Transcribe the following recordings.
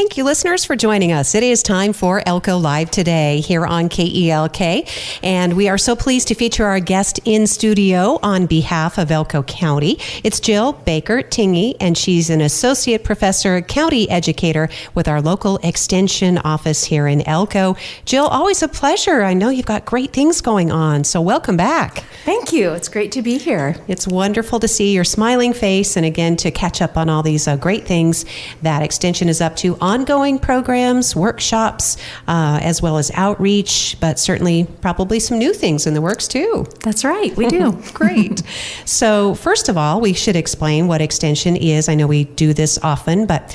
Thank you, listeners, for joining us. It is time for Elko Live today here on KELK, and we are so pleased to feature our guest in studio on behalf of Elko County. It's Jill Baker Tingey, and she's an associate professor, county educator with our local extension office here in Elko. Jill, always a pleasure. I know you've got great things going on, so welcome back. Thank you. It's great to be here. It's wonderful to see your smiling face, and again, to catch up on all these great things that Extension is up to. Ongoing programs, workshops, as well as outreach, but certainly probably some new things in the works too. That's right, we do. Great. So first of all, we should explain what Extension is. I know we do this often, but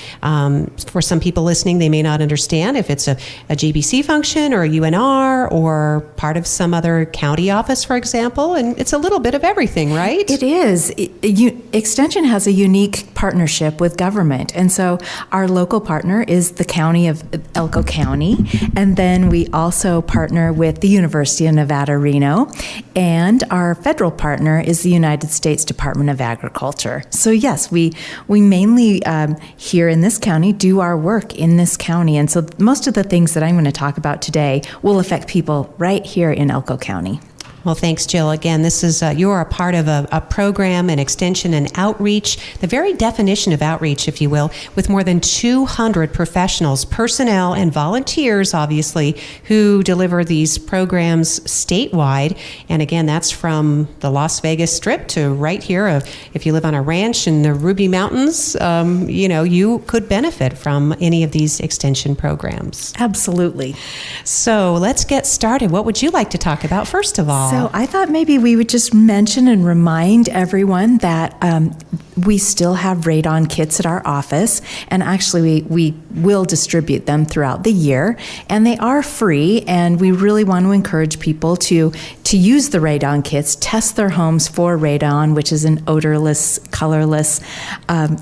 for some people listening, they may not understand if it's a GBC function or a UNR or part of some other county office, for example, and it's a little bit of everything, right? It is. Extension has a unique partnership with government, and so our local partner is the county of Elko County, and then we also partner with the University of Nevada, Reno, and our federal partner is the United States Department of Agriculture. So yes, we mainly here in this county do our work in this county, and so most of the things that I'm going to talk about today will affect people right here in Elko County. Well, thanks, Jill. Again, this is you are a part of a program, an extension, and outreach, the very definition of outreach, if you will, with more than 200 professionals, personnel, and volunteers, obviously, who deliver these programs statewide. And again, that's from the Las Vegas Strip to right here. If you live on a ranch in the Ruby Mountains, you could benefit from any of these extension programs. Absolutely. So let's get started. What would you like to talk about first of all? So I thought maybe we would just mention and remind everyone that we still have radon kits at our office, and actually we will distribute them throughout the year, and they are free, and we really want to encourage people to use the radon kits, test their homes for radon, which is an odorless, colorless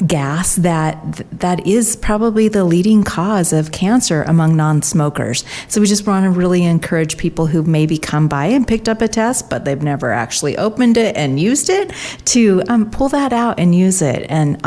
gas that is probably the leading cause of cancer among non-smokers. So we just want to really encourage people who maybe come by and picked up a test, but they've never actually opened it and used it, to pull that out and use it. And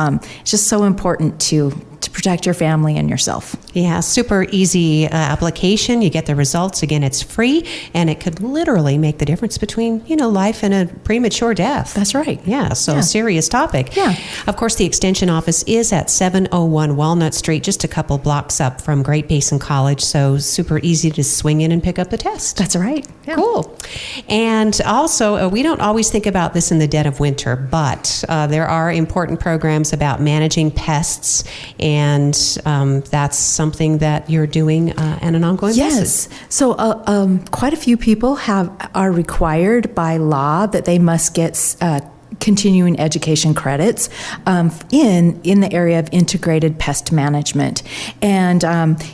it's just so important to protect your family and yourself. Yeah, super easy application. You get the results. Again, it's free, and it could literally make the difference between, life and a premature death. That's right. Yeah, so serious topic. Yeah. Of course, the Extension office is at 701 Walnut Street, just a couple blocks up from Great Basin College, so super easy to swing in and pick up the test. That's right. Yeah. Cool. And also, we don't always think about this in the dead of winter, but there are important programs about managing pests, and that's something that you're doing on an ongoing basis. Yes. So quite a few people are required by law that they must get continuing education credits in the area of integrated pest management. And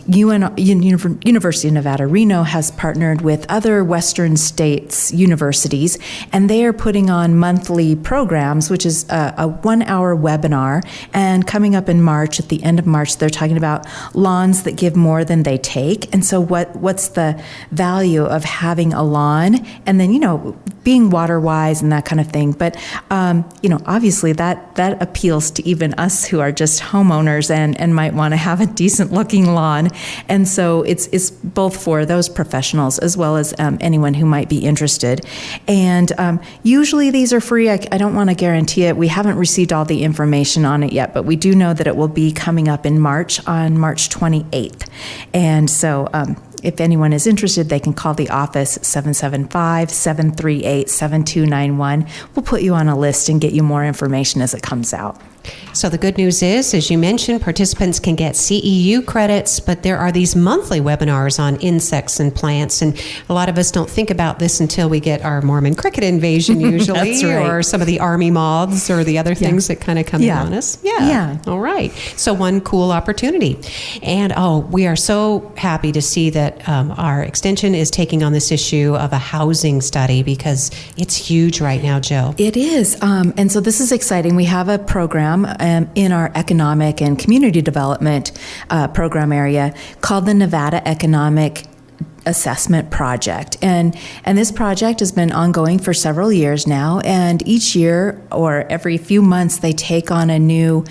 University of Nevada, Reno has partnered with other Western states universities, and they are putting on monthly programs, which is a 1-hour webinar. And coming up in March, at the end of March, they're talking about lawns that give more than they take. And so what's the value of having a lawn, and then, being water wise and that kind of thing. But obviously that appeals to even us who are just homeowners and might want to have a decent looking lawn. And so it's both for those professionals as well as anyone who might be interested. And usually these are free. I don't want to guarantee it. We haven't received all the information on it yet, but we do know that it will be coming up in March, on March 28th. And so if anyone is interested, they can call the office, 775-738-7291. We'll put you on a list and get you more information as it comes out. So the good news is, as you mentioned, participants can get CEU credits, but there are these monthly webinars on insects and plants, and a lot of us don't think about this until we get our Mormon cricket invasion usually, That's right. Or some of the army moths or the other things that kind of come in on us. Yeah. All right. So one cool opportunity. And we are so happy to see that our extension is taking on this issue of a housing study, because it's huge right now, Jill. It is. And so this is exciting. We have a program in our economic and community development program area called the Nevada Economic assessment project. And this project has been ongoing for several years now. And each year or every few months, they take on a new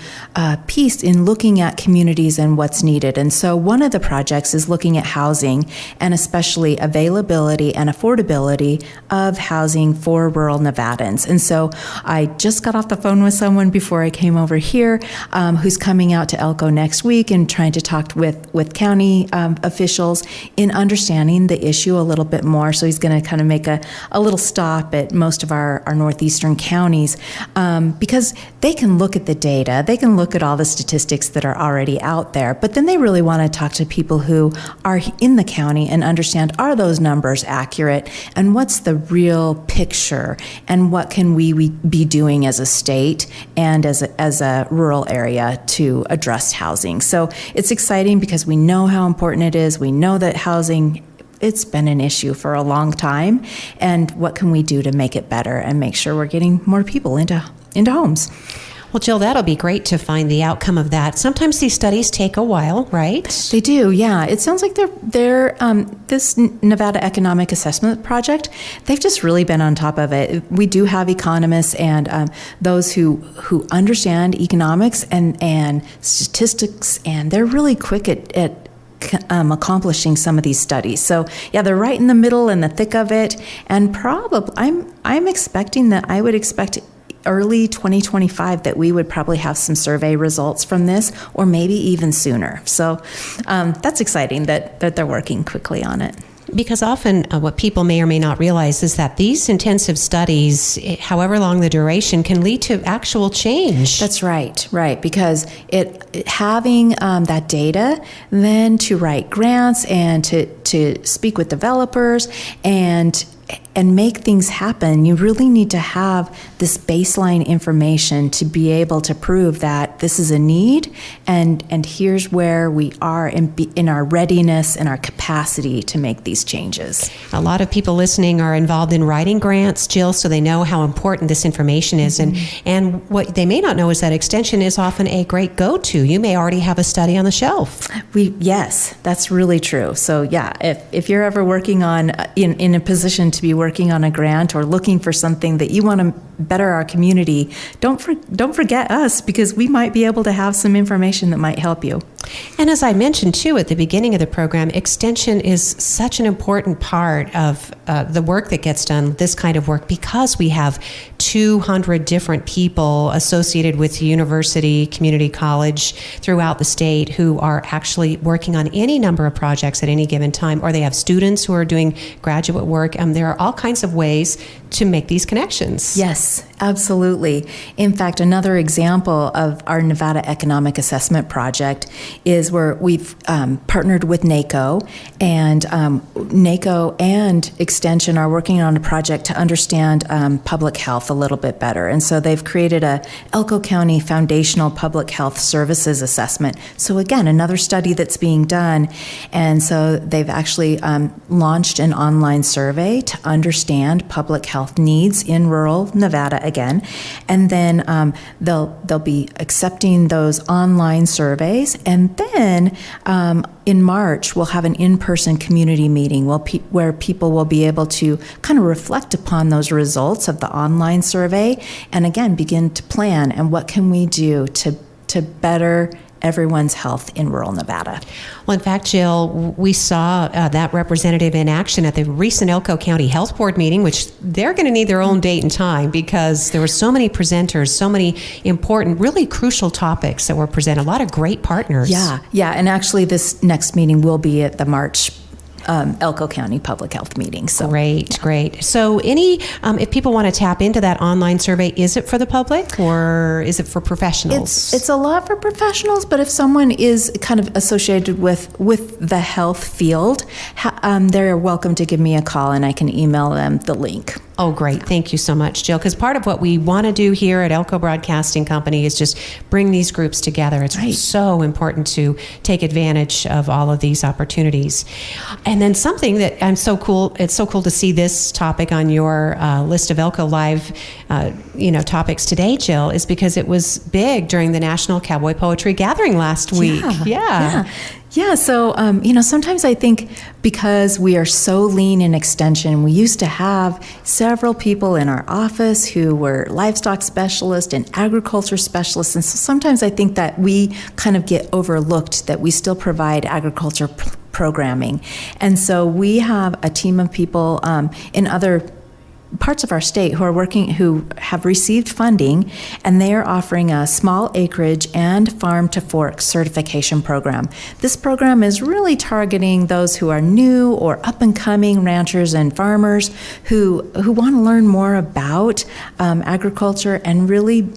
piece in looking at communities and what's needed. And so one of the projects is looking at housing, and especially availability and affordability of housing for rural Nevadans. And so I just got off the phone with someone before I came over here who's coming out to Elko next week and trying to talk with county officials in understanding the issue a little bit more. So he's going to kind of make a little stop at most of our northeastern counties because they can look at the data, they can look at all the statistics that are already out there, but then they really want to talk to people who are in the county and understand, are those numbers accurate, and what's the real picture, and what can we be doing as a state and as a rural area to address housing. So it's exciting because we know how important it is. We know that housing, it's been an issue for a long time, and what can we do to make it better and make sure we're getting more people into homes? Well, Jill, that'll be great to find the outcome of that. Sometimes these studies take a while, right? They do, yeah. It sounds like they're this Nevada Economic Assessment Project, they've just really been on top of it. We do have economists and those who understand economics and statistics, and they're really quick at accomplishing some of these studies. So yeah, they're right in the middle and the thick of it. And probably I'm expecting that I would expect early 2025 that we would probably have some survey results from this, or maybe even sooner. So that's exciting that they're working quickly on it. Because often what people may or may not realize is that these intensive studies, however long the duration, can lead to actual change. That's right. Because having that data, then to write grants and to speak with developers and make things happen, you really need to have this baseline information to be able to prove that this is a need, and here's where we are in our readiness and our capacity to make these changes. A lot of people listening are involved in writing grants, Jill, so they know how important this information is. Mm-hmm. And what they may not know is that extension is often a great go-to. You may already have a study on the shelf. Yes, that's really true. So yeah, if you're ever working on in a position to be working on a grant or looking for something that you want to better our community, don't forget us, because we might be able to have some information that might help you. And as I mentioned too at the beginning of the program, extension is such an important part of the work that gets done, this kind of work, because we have 200 different people associated with the university, community college throughout the state who are actually working on any number of projects at any given time, or they have students who are doing graduate work. There are all kinds of ways to make these connections. Yes, absolutely. In fact, another example of our Nevada Economic Assessment Project is where we've partnered with NACO, and NACO and Extension are working on a project to understand public health a little bit better. And so they've created a Elko County Foundational Public Health Services Assessment. So again, another study that's being done. And so they've actually launched an online survey to understand public health needs in rural Nevada again. And then they'll be accepting those online surveys. And then in March, we'll have an in-person community meeting where people will be able to kind of reflect upon those results of the online survey, and again, begin to plan and what can we do to better everyone's health in rural Nevada. Well, in fact, Jill, we saw that representative in action at the recent Elko County Health Board meeting, which they're going to need their own date and time because there were so many presenters, so many important, really crucial topics that were presented, a lot of great partners. Yeah, and actually this next meeting will be at the March Elko County Public Health meeting. So Great. So if people want to tap into that online survey, is it for the public or is it for professionals? It's a lot for professionals, but if someone is kind of associated with the health field, they're welcome to give me a call and I can email them the link. Oh, great. Thank you so much, Jill. Because part of what we want to do here at Elko Broadcasting Company is just bring these groups together. It's so important to take advantage of all of these opportunities. And then something that it's so cool to see this topic on your list of Elko Live topics today, Jill, is because it was big during the National Cowboy Poetry Gathering last week. Yeah. Yeah, so, sometimes I think because we are so lean in extension, we used to have several people in our office who were livestock specialists and agriculture specialists. And so sometimes I think that we kind of get overlooked that we still provide agriculture programming. And so we have a team of people in other parts of our state who have received funding, and they are offering a small acreage and farm to fork certification program. This program is really targeting those who are new or up and coming ranchers and farmers who want to learn more about agriculture and really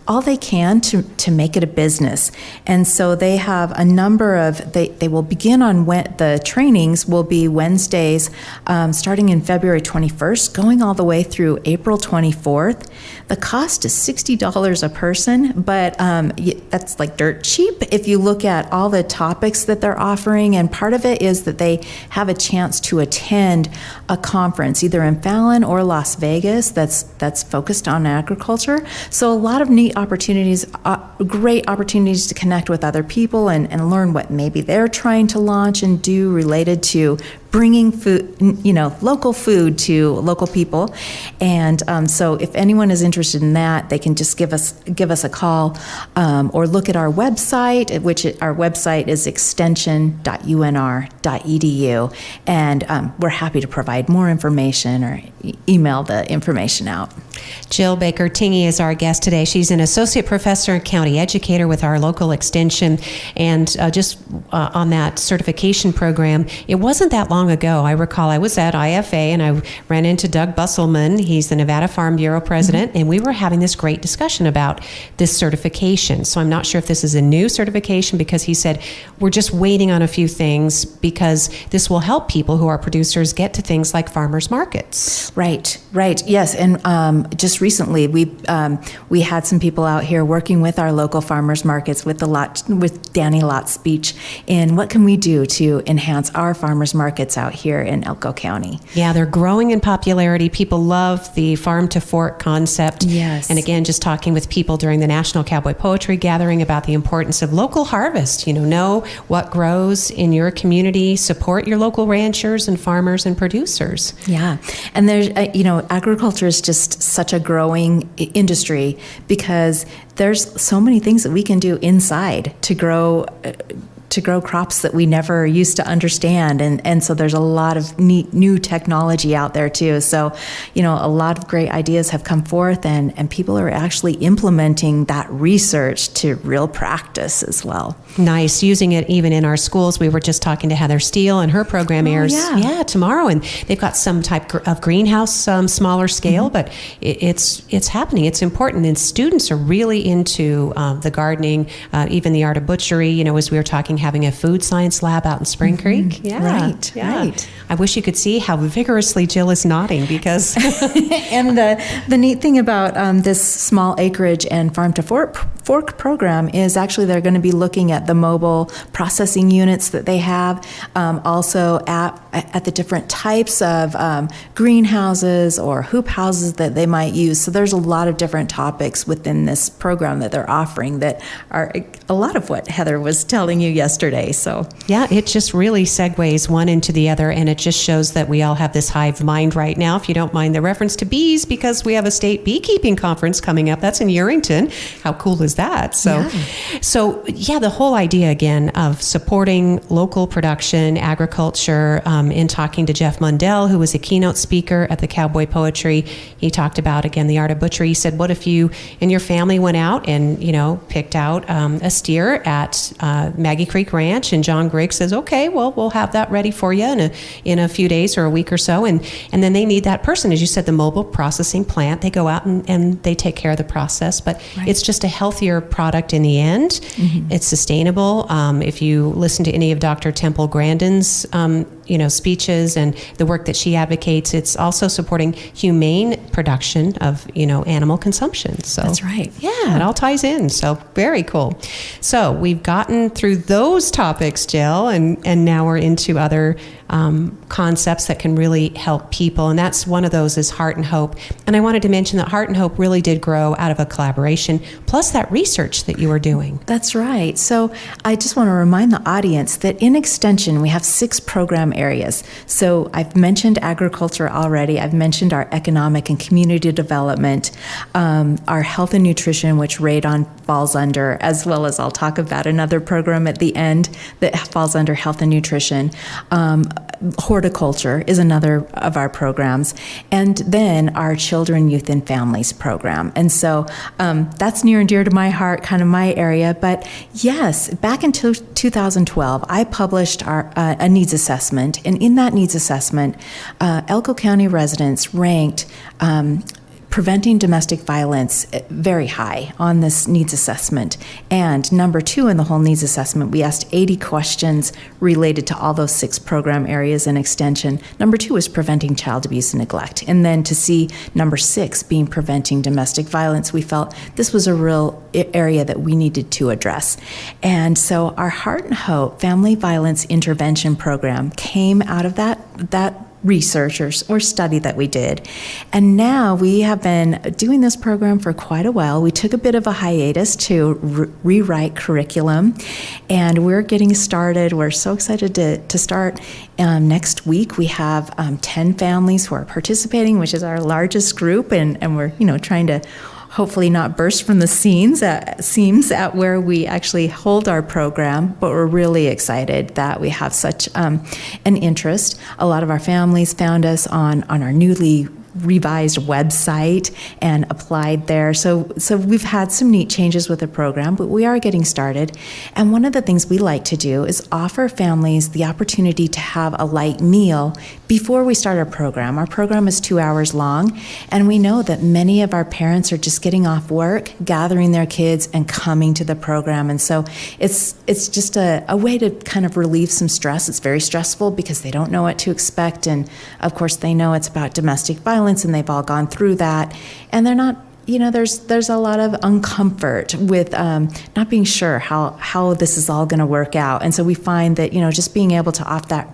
all they can to make it a business. And so they have a number of, they will begin on the trainings will be Wednesdays starting in February 21st, going all the way through April 24th. The cost is $60 a person, but that's like dirt cheap if you look at all the topics that they're offering. And part of it is that they have a chance to attend a conference either in Fallon or Las Vegas that's focused on agriculture. So a lot of neat opportunities, great opportunities to connect with other people and learn what maybe they're trying to launch and do related to bringing food, local food to local people. And so if anyone is interested in that, they can just give us a call or look at our website, our website is extension.unr.edu. And we're happy to provide more information or email the information out. Jill Baker Tingey is our guest today. She's an associate professor and county educator with our local extension. And just on that certification program, it wasn't that long ago. I recall I was at IFA and I ran into Doug Busselman. He's the Nevada Farm Bureau president, and we were having this great discussion about this certification. So I'm not sure if this is a new certification because he said we're just waiting on a few things because this will help people who are producers get to things like farmers markets. Right. Yes, and just recently we had some people out here working with our local farmers markets with Danny Lott's speech in what can we do to enhance our farmers markets out here in Elko County. Yeah, they're growing in popularity. People love the farm to fork concept. Yes. And again, just talking with people during the National Cowboy Poetry Gathering about the importance of local harvest. Know what grows in your community, support your local ranchers and farmers and producers. Yeah, and there's agriculture is just such a growing industry because there's so many things that we can do inside to grow crops that we never used to understand. And so there's a lot of neat new technology out there too. So, a lot of great ideas have come forth and people are actually implementing that research to real practice as well. Nice. Using it even in our schools. We were just talking to Heather Steele and her program airs tomorrow. And they've got some type of greenhouse, smaller scale, but it's happening. It's important. And students are really into the gardening, even the art of butchery, as we were talking, having a food science lab out in Spring Creek. Yeah, right. I wish you could see how vigorously Jill is nodding because... And the neat thing about this small acreage and farm to fork program is actually they're going to be looking at the mobile processing units that they have, also at the different types of greenhouses or hoop houses that they might use. So there's a lot of different topics within this program that they're offering that are a lot of what Heather was telling you yesterday. So yeah, it just really segues one into the other, and it just shows that we all have this hive mind right now. If you don't mind the reference to bees, because we have a state beekeeping conference coming up. That's in Yerington. How cool is that? So the whole idea again of supporting local production, agriculture. In talking to Jeff Mundell, who was a keynote speaker at the Cowboy Poetry, he talked about again the art of butchery. He said, "What if you and your family went out and picked out a steer at Maggie Creek Ranch?" And John Griggs says, "Okay, well we'll have that ready for you in a few days or a week or so." And then they need that person, as you said, the mobile processing plant. They go out and they take care of the process, but it's just a healthier product in the end. Mm-hmm. It's sustainable. If you listen to any of Dr. Temple Grandin's speeches and the work that she advocates, it's also supporting humane production of animal consumption. So that's right. Yeah, it all ties in. So very cool. So we've gotten through those topics, Jill, and now we're into other concepts that can really help people, and that's one of those is Heart and Hope. And I wanted to mention that Heart and Hope really did grow out of a collaboration, plus that research that you were doing. That's right. So I just want to remind the audience that in Extension, we have 6 program areas. So I've mentioned agriculture already. I've mentioned our economic and community development, our health and nutrition, which Radon falls under, as well as I'll talk about another program at the end that falls under health and nutrition. Horticulture is another of our programs. And then our children, youth, and families program. And so that's near and dear to my heart, kind of my area. But yes, back in 2012, I published a needs assessment. And in that needs assessment, Elko County residents ranked preventing domestic violence very high on this needs assessment. And number 2 in the whole needs assessment, we asked 80 questions related to all those 6 program areas in Extension. Number 2 was preventing child abuse and neglect. And then to see number 6 being preventing domestic violence, we felt this was a real area that we needed to address. And so our Heart and Hope Family Violence Intervention Program came out of that research or study that we did. And now we have been doing this program for quite a while. We took a bit of a hiatus to rewrite curriculum, and we're getting started. We're so excited to start next week. We have 10 families who are participating, which is our largest group, and we're trying to hopefully not burst from the seams at where we actually hold our program, but we're really excited that we have such an interest. A lot of our families found us on our newly revised website and applied there. So we've had some neat changes with the program, but we are getting started. And one of the things we like to do is offer families the opportunity to have a light meal before we start our program. Our program is 2 hours long, and we know that many of our parents are just getting off work, gathering their kids, and coming to the program. And so it's just a way to kind of relieve some stress. It's very stressful because they don't know what to expect, and of course they know it's about domestic violence, and they've all gone through that, and they're not, there's a lot of uncomfort with not being sure how this is all going to work out. And so we find that just being able to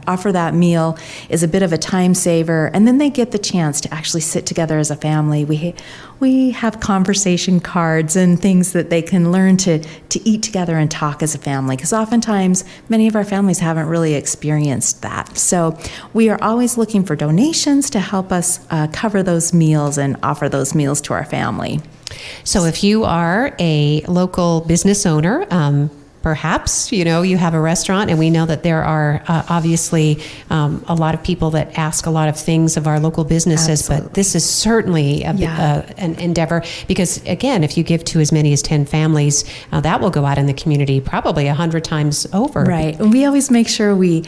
offer that meal is a bit of a time saver, and then they get the chance to actually sit together as a family. We have conversation cards and things that they can learn to eat together and talk as a family, because oftentimes many of our families haven't really experienced that. So we are always looking for donations to help us cover those meals and offer those meals to our family. So if you are a local business owner, perhaps, you have a restaurant, and we know that there are obviously a lot of people that ask a lot of things of our local businesses. Absolutely. But this is certainly an endeavor, because again, if you give to as many as 10 families, that will go out in the community probably 100 times over. Right. And we always make sure we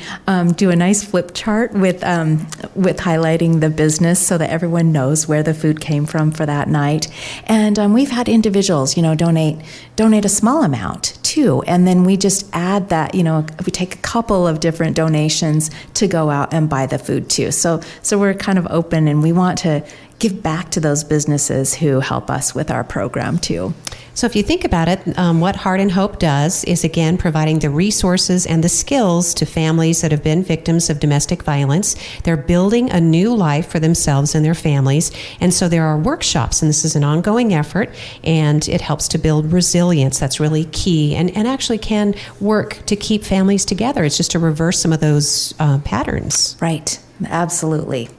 do a nice flip chart with highlighting the business so that everyone knows where the food came from for that night. And we've had individuals, donate a small amount too. And then we just add that, we take a couple of different donations to go out and buy the food too. So we're kind of open, and we want to give back to those businesses who help us with our program too. So if you think about it, what Heart and Hope does is, again, providing the resources and the skills to families that have been victims of domestic violence. They're building a new life for themselves and their families. And so there are workshops, and this is an ongoing effort, and it helps to build resilience. That's really key, and actually can work to keep families together. It's just to reverse some of those patterns. Right. Absolutely.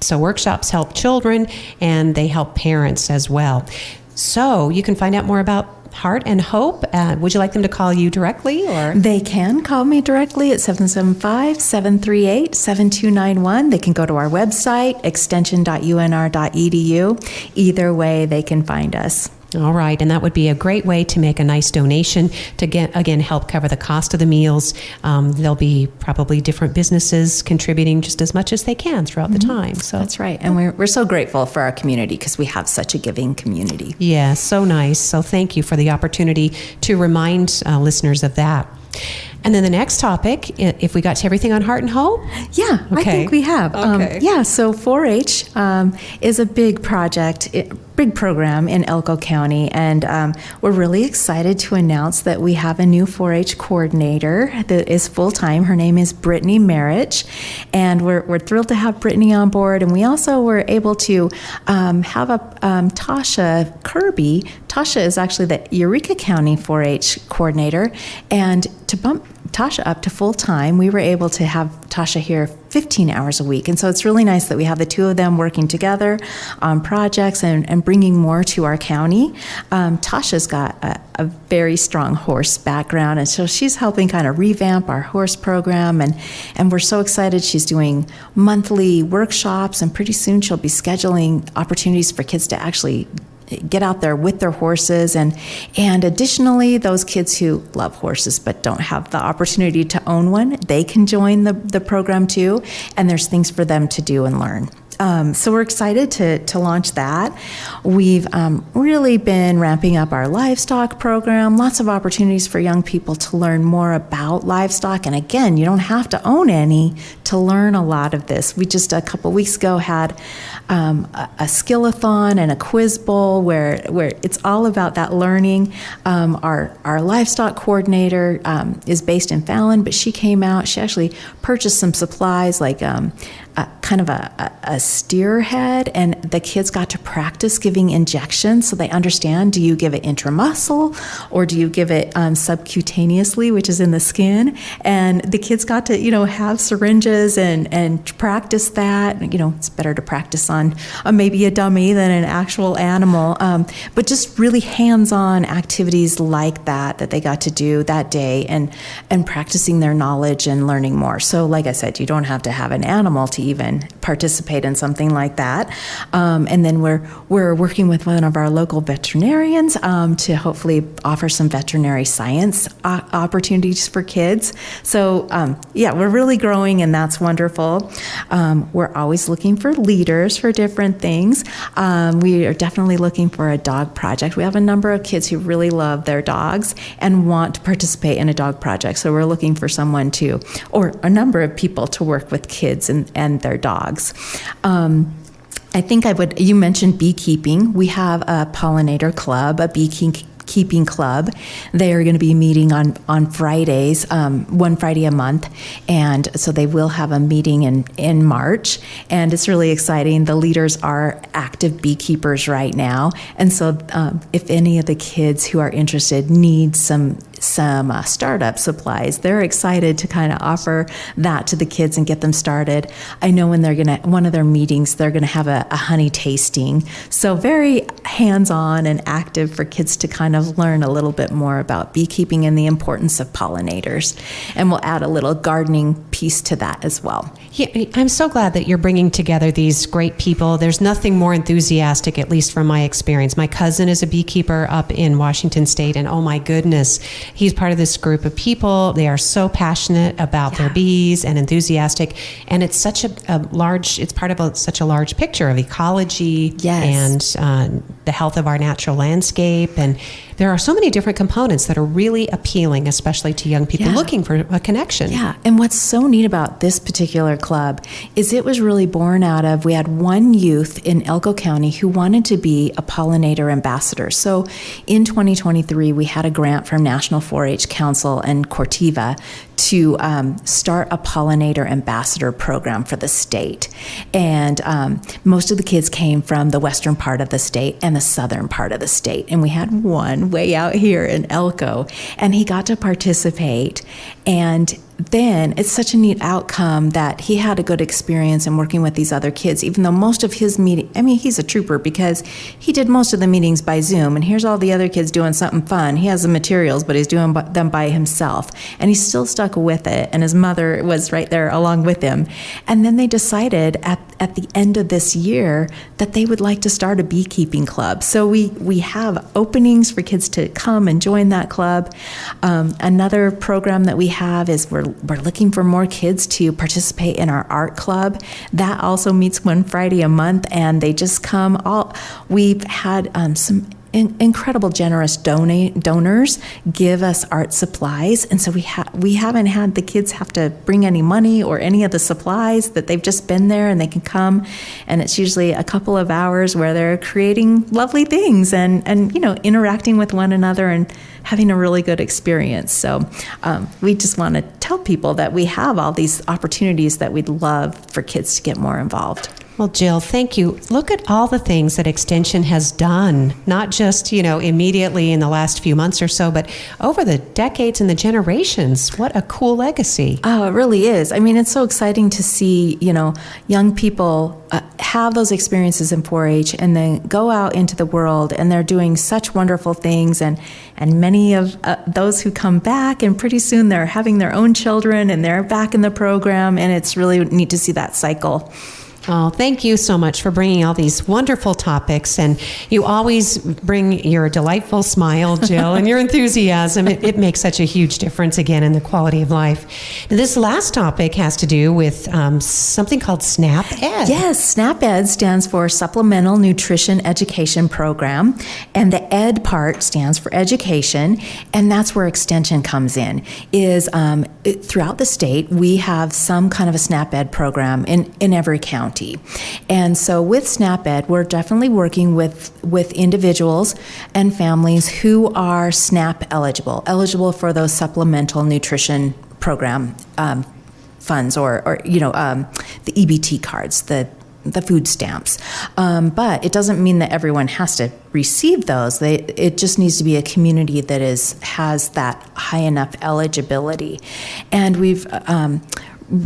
So workshops help children, and they help parents as well. So you can find out more about Heart and Hope. Would you like them to call you directly? Or they can call me directly at 775-738-7291. They can go to our website, extension.unr.edu. Either way, they can find us. All right, and that would be a great way to make a nice donation to again help cover the cost of the meals. There'll be probably different businesses contributing just as much as they can throughout the time. So that's right, and we're so grateful for our community because we have such a giving community. Yeah, so nice. So thank you for the opportunity to remind listeners of that. And then the next topic, if we got to everything on Heart and Hope? Yeah, okay. I think we have. Okay. So 4-H is a big project big program in Elko County, and we're really excited to announce that we have a new 4-H coordinator that is full-time. Her name is Brittany Marich, and we're thrilled to have Brittany on board. And we also were able to have Tasha Kirby. Tasha is actually the Eureka County 4-H coordinator, and to bump Tasha up to full-time, we were able to have Tasha here 15 hours a week. And so it's really nice that we have the two of them working together on projects and bringing more to our county. Tasha's got a very strong horse background, and so she's helping kind of revamp our horse program, and we're so excited. She's doing monthly workshops, and pretty soon she'll be scheduling opportunities for kids to actually get out there with their horses, and additionally, those kids who love horses but don't have the opportunity to own one, they can join the program too, and there's things for them to do and learn. So we're excited to launch that. We've really been ramping up our livestock program, lots of opportunities for young people to learn more about livestock. And again, you don't have to own any to learn a lot of this. We just a couple weeks ago had a skill-a-thon and a quiz bowl where it's all about that learning. Our livestock coordinator is based in Fallon, but she came out. She actually purchased some supplies like kind of a steer head, and the kids got to practice giving injections so they understand, do you give it intramuscle or do you give it subcutaneously, which is in the skin? And the kids got to, have syringes and practice that. It's better to practice on maybe a dummy than an actual animal, but just really hands-on activities like that they got to do that day and practicing their knowledge and learning more. So like I said, you don't have to have an animal to even participate in something like that. And then we're working with one of our local veterinarians to hopefully offer some veterinary science opportunities for kids. So we're really growing, and that's wonderful. We're always looking for leaders for different things. We are definitely looking for a dog project. We have a number of kids who really love their dogs and want to participate in a dog project. So we're looking for someone or a number of people to work with kids and their dogs. I think you mentioned beekeeping. We have a pollinator club, a beekeeping club. They are going to be meeting on Fridays, one Friday a month, and so they will have a meeting in March, and it's really exciting. The leaders are active beekeepers right now, and so if any of the kids who are interested need some startup supplies, they're excited to kind of offer that to the kids and get them started. I know when one of their meetings, they're going to have a honey tasting. So very hands-on and active for kids to kind of learn a little bit more about beekeeping and the importance of pollinators. And we'll add a little gardening piece to that as well. Yeah, I'm so glad that you're bringing together these great people. There's nothing more enthusiastic, at least from my experience. My cousin is a beekeeper up in Washington State, and oh my goodness, he's part of this group of people. They are so passionate about their bees and enthusiastic, and it's such it's part of such a large picture of ecology and the health of our natural landscape. And there are so many different components that are really appealing, especially to young people looking for a connection. Yeah, and what's so neat about this particular club is it was really born out of, we had one youth in Elko County who wanted to be a pollinator ambassador. So in 2023, we had a grant from National 4-H Council and Cortiva to start a pollinator ambassador program for the state. And most of the kids came from the western part of the state and the southern part of the state. And we had one way out here in Elko, and he got to participate. And then it's such a neat outcome that he had a good experience in working with these other kids, even though most of his he's a trooper because he did most of the meetings by Zoom, and here's all the other kids doing something fun. He has the materials, but he's doing them by himself, and he still stuck with it, and his mother was right there along with him. And then they decided at the end of this year that they would like to start a beekeeping club. So we have openings for kids to come and join that club. Another program that we have is we're looking for more kids to participate in our art club. That also meets one Friday a month, and they just come. We've had some incredible generous donors give us art supplies, and so we haven't had the kids have to bring any money or any of the supplies. That they've just been there and they can come, and it's usually a couple of hours where they're creating lovely things and interacting with one another and having a really good experience. So we just want to tell people that we have all these opportunities that we'd love for kids to get more involved. Well, Jill, thank you. Look at all the things that Extension has done, not just, immediately in the last few months or so, but over the decades and the generations. What a cool legacy. Oh, it really is. I mean, it's so exciting to see, young people have those experiences in 4-H and then go out into the world, and they're doing such wonderful things. And many of those who come back, and pretty soon they're having their own children and they're back in the program, and it's really neat to see that cycle. Oh, thank you so much for bringing all these wonderful topics. And you always bring your delightful smile, Jill, and your enthusiasm. It makes such a huge difference, again, in the quality of life. Now, this last topic has to do with something called SNAP Ed. Yes, SNAP Ed stands for Supplemental Nutrition Education Program. And the Ed part stands for education. And that's where Extension comes in. Throughout the state, we have some kind of a SNAP Ed program in every county. And so with SNAP Ed, we're definitely working with individuals and families who are SNAP eligible for those supplemental nutrition program funds or the EBT cards, the food stamps. But it doesn't mean that everyone has to receive those. It just needs to be a community that has that high enough eligibility. And we've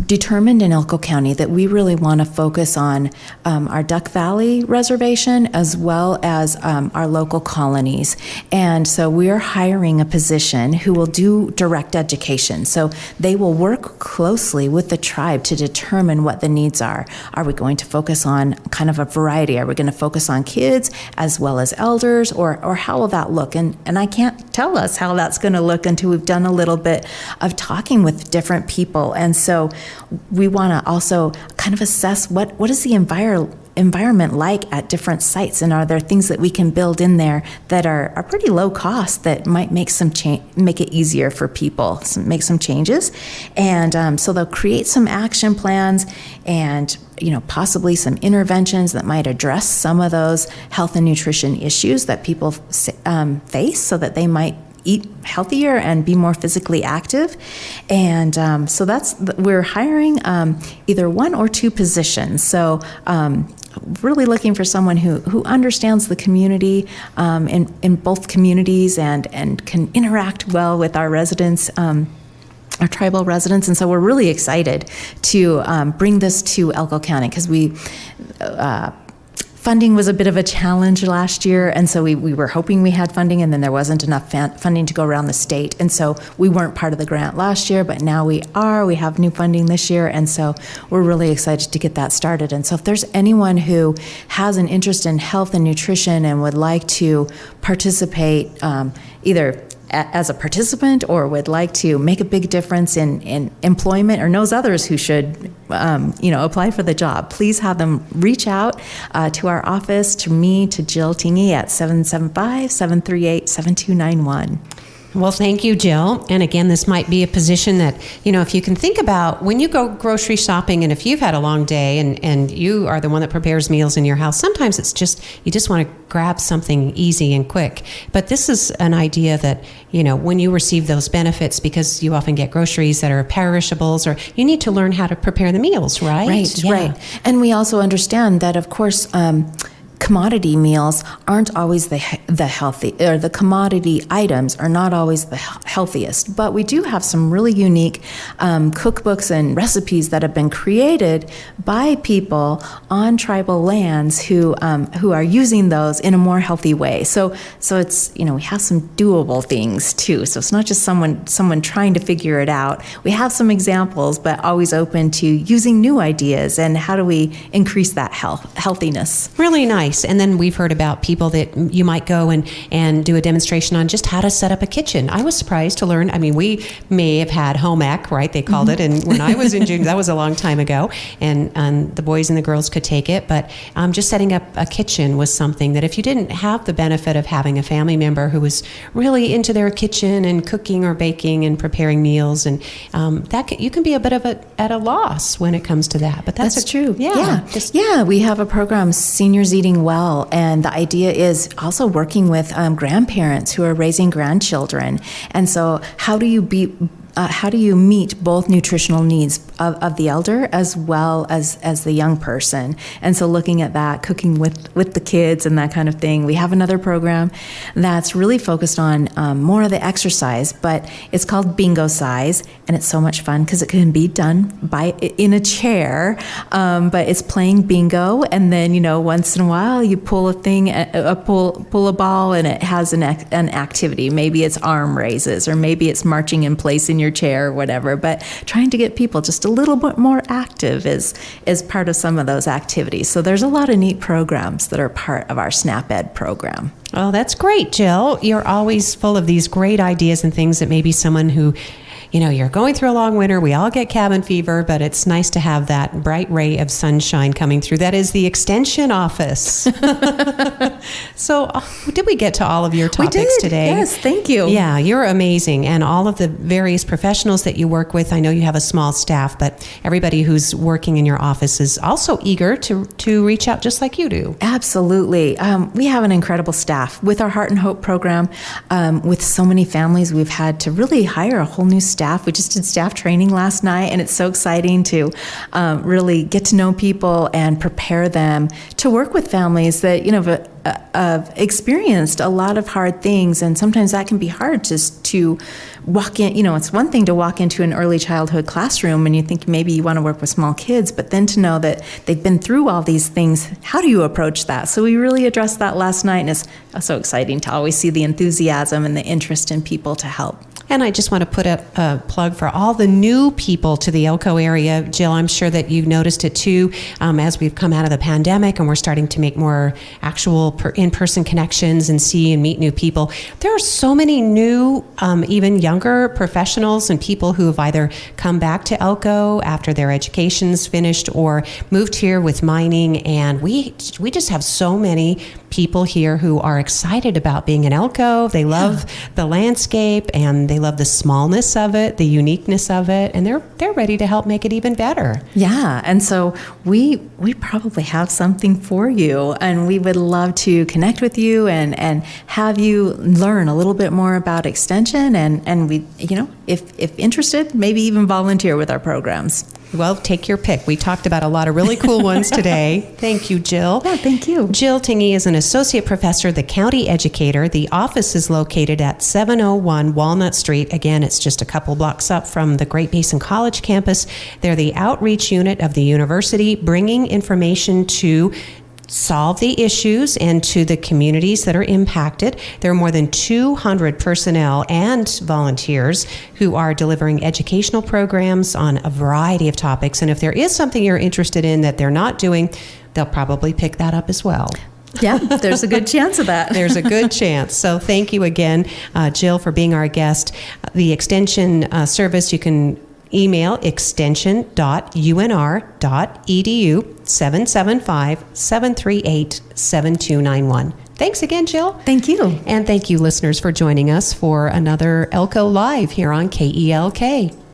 determined in Elko County that we really want to focus on our Duck Valley Reservation as well as our local colonies. And so we're hiring a position who will do direct education. So they will work closely with the tribe to determine what the needs are. Are we going to focus on kind of a variety? Are we going to focus on kids as well as elders, or how will that look? And I can't tell us how that's going to look until we've done a little bit of talking with different people. And so we want to also kind of assess what is the environment like at different sites, and are there things that we can build in there that are pretty low cost that might make it easier for people, make some changes. And so they'll create some action plans and possibly some interventions that might address some of those health and nutrition issues that people face, so that they might eat healthier and be more physically active. And so we're hiring either one or two positions. So really looking for someone who understands the community in both communities and can interact well with our residents, our tribal residents. And so we're really excited to bring this to Elko County, because funding was a bit of a challenge last year, and so we were hoping we had funding, and then there wasn't enough funding to go around the state, and so we weren't part of the grant last year, but now we are. We have new funding this year, and so we're really excited to get that started. And so if there's anyone who has an interest in health and nutrition and would like to participate, either as a participant or would like to make a big difference in employment, or knows others who should apply for the job, please have them reach out to our office, to me, to Jill Tingey at 775-738-7291. Well, thank you, Jill. And again, this might be a position that, if you can think about when you go grocery shopping, and if you've had a long day and you are the one that prepares meals in your house, sometimes it's just, you just want to grab something easy and quick. But this is an idea that, when you receive those benefits, because you often get groceries that are perishables, or you need to learn how to prepare the meals, right? Right, yeah. Right. And we also understand that, of course, commodity meals aren't always the healthy, or the commodity items are not always the healthiest. But we do have some really unique cookbooks and recipes that have been created by people on tribal lands who are using those in a more healthy way. So it's, we have some doable things too. So it's not just someone trying to figure it out. We have some examples, but always open to using new ideas and how do we increase that healthiness. Really nice. nice. And then we've heard about people that you might go and do a demonstration on just how to set up a kitchen. I was surprised to learn. I mean, we may have had home ec, right? They called it. And when I was in junior, that was a long time ago. And the boys and the girls could take it. But just setting up a kitchen was something that if you didn't have the benefit of having a family member who was really into their kitchen and cooking or baking and preparing meals, and you can be a bit of at a loss when it comes to that. But that's true. Yeah. Yeah. We have a program, Seniors Eating Well, and the idea is also working with grandparents who are raising grandchildren. And so how do you meet both nutritional needs of the elder as well as the young person? And so looking at that, cooking with the kids and that kind of thing. We have another program that's really focused on more of the exercise, but it's called Bingo Size, and it's so much fun because it can be done in a chair, but it's playing bingo, and then, once in a while you pull a thing, pull a ball, and it has an activity. Maybe it's arm raises, or maybe it's marching in place in your chair or whatever, but trying to get people just a little bit more active is part of some of those activities. So there's a lot of neat programs that are part of our SNAP Ed program. Oh, that's great, Jill. You're always full of these great ideas and things that maybe someone who, you're going through a long winter. We all get cabin fever, but it's nice to have that bright ray of sunshine coming through. That is the Extension office. So did we get to all of your topics today? Yes, thank you. Yeah, you're amazing. And all of the various professionals that you work with, I know you have a small staff, but everybody who's working in your office is also eager to reach out just like you do. Absolutely. We have an incredible staff. With our Heart and Hope program, with so many families, we've had to really hire a whole new staff. We just did staff training last night, and it's so exciting to really get to know people and prepare them to work with families that, have experienced a lot of hard things, and sometimes that can be hard just to walk in. It's one thing to walk into an early childhood classroom and you think maybe you want to work with small kids, but then to know that they've been through all these things, how do you approach that? So we really addressed that last night, and it's so exciting to always see the enthusiasm and the interest in people to help. And I just want to put a plug for all the new people to the Elko area. Jill, I'm sure that you've noticed it too, as we've come out of the pandemic and we're starting to make more actual in-person connections and see and meet new people. There are so many new, even younger professionals and people who have either come back to Elko after their education's finished or moved here with mining. And we just have so many people here who are excited about being in Elko. They love the landscape, and they love the smallness of it, the uniqueness of it, and they're ready to help make it even better. Yeah, and so we probably have something for you, and we would love to connect with you and have you learn a little bit more about Extension, and we, if interested, maybe even volunteer with our programs. Well, take your pick. We talked about a lot of really cool ones today. Thank you, Jill. Yeah, thank you. Jill Tingey is an associate professor at the County Educator. The office is located at 701 Walnut Street. Again, it's just a couple blocks up from the Great Basin College campus. They're the outreach unit of the university, bringing information to solve the issues and to the communities that are impacted. There are more than 200 personnel and volunteers who are delivering educational programs on a variety of topics. And if there is something you're interested in that they're not doing, they'll probably pick that up as well. Yeah, there's a good chance of that. There's a good chance. So thank you again, Jill, for being our guest. The Extension service, you can email extension.unr.edu 775-738-7291. Thanks again, Jill. Thank you. And thank you, listeners, for joining us for another Elko Live here on KELK.